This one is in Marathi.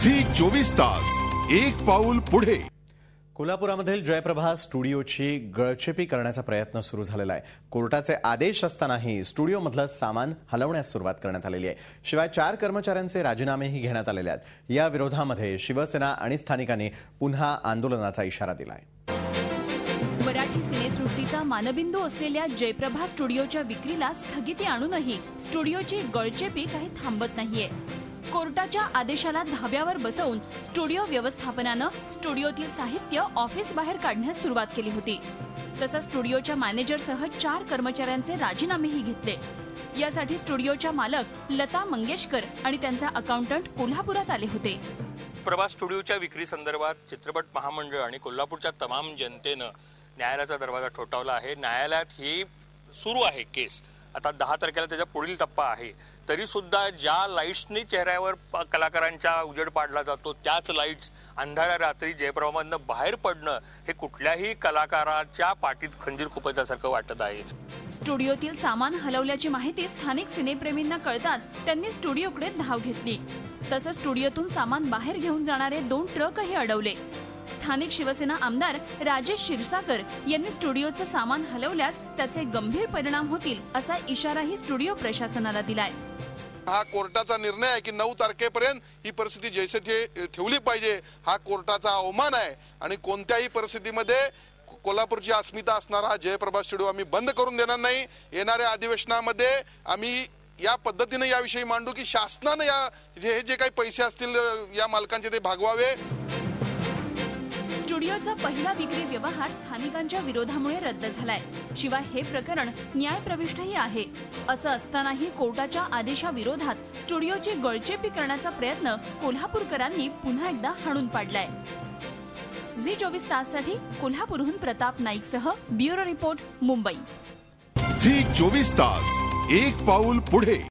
झी 24 तास एक पाऊल पुढे। कोल्हापुरामधील जयप्रभा स्टुडिओची गळचेपी करण्याचा प्रयत्न सुरू झालेला आहे। कोर्टाचे आदेश असतानाही स्टुडिओमधलं सामान हलवण्यास सुरुवात करण्यात आलेली आहे। शिवाय 4 कर्मचाऱ्यांचे राजीनामेही घेण्यात आलेले आहेत। या विरोधामध्ये शिवसेना आणि स्थानिकांनी पुन्हा आंदोलनाचा इशारा दिलाय। मराठी सिनेसृष्टीचा मानबिंदू असलेल्या जयप्रभा स्टुडिओच्या विक्रीला स्थगिती आणूनही स्टुडिओची गळचेपी काही थांबत नाहीये। कोर्टाच्या आदेशाला धाब्यावर बसवून स्टुडिओ व्यवस्थापनानं स्टुडिओतील साहित्य ऑफिस बाहेर काढण्यास सुरुवात केली होती। तसंच स्टुडिओच्या मॅनेजरसह 4 कर्मचाऱ्यांचे राजीनामेही घेतले। यासाठी स्टुडिओच्या मालक लता मंगेशकर आणि त्यांचा अकाउंटंट कोल्हापुरात आले होते। प्रभा स्टुडिओच्या विक्री संदर्भात चित्रपट महामंडळ आणि कोल्हापूरच्या तमाम जनतेनं न्यायालयाचा दरवाजा ठोठावला आहे। न्यायालयात ही सुरू आहे केस। आता 10 तारखेला त्याचा पुढील टप्पा आहे। तरी सुद्धा ज्या लाईट्सनी चेहऱ्यावर कलाकारांच्या उजेड पाडला जातो त्याच लाईट्स अंधाऱ्या रात्री जयप्रभामधनं बाहेर पडणं हे कुठल्याही कलाकाराच्या पाठीत खंजीर खुपसल्यासारखं वाटत आहे। स्टुडिओतील सामान हलवल्याची माहिती स्थानिक सिनेप्रेमींना कळताच त्यांनी स्टुडिओकडे धाव घेतली। तसंच स्टुडिओतून सामान बाहेर घेऊन जाणारे 2 ट्रकही अडवले। स्थानिक शिवसेना आमदार राजेश क्षीरसागर यांनी स्टुडिओचं सामान हलवल्यास त्याचे गंभीर परिणाम होतील असा इशाराही स्टुडिओ प्रशासनाला दिलाय। हा कोर्टाचा निर्णय आहे की 9 तारखेपर्यंत ही परिस्थिती जैसे ठेवली पाहिजे। हा कोर्टाचा अवमान आहे आणि कोणत्याही परिस्थितीमध्ये कोल्हापूरची अस्मिता असणारा जयप्रभा स्टुडिओ आम्ही बंद करून देणार नाही। येणाऱ्या अधिवेशनामध्ये आम्ही या पद्धतीने याविषयी मांडू की शासनाने या जे काही पैसे असतील या मालकांचे ते भागवावे। स्टुडिओचा पहिला विक्री व्यवहार स्थानिकांच्या विरोधामुळे रद्द झालाय। शिवाय हे प्रकरण न्यायप्रविष्टही आहे। असं असतानाही कोर्टाच्या आदेशाविरोधात स्टुडिओची गळचेपी करण्याचा प्रयत्न कोल्हापूरकरांनी पुन्हा एकदा हाणून पाडलाय। झी 24 ताससाठी कोल्हापूरहून प्रताप नाईकसह ब्युरो रिपोर्ट, मुंबई। झी 24 तास एक पाऊल पुढे।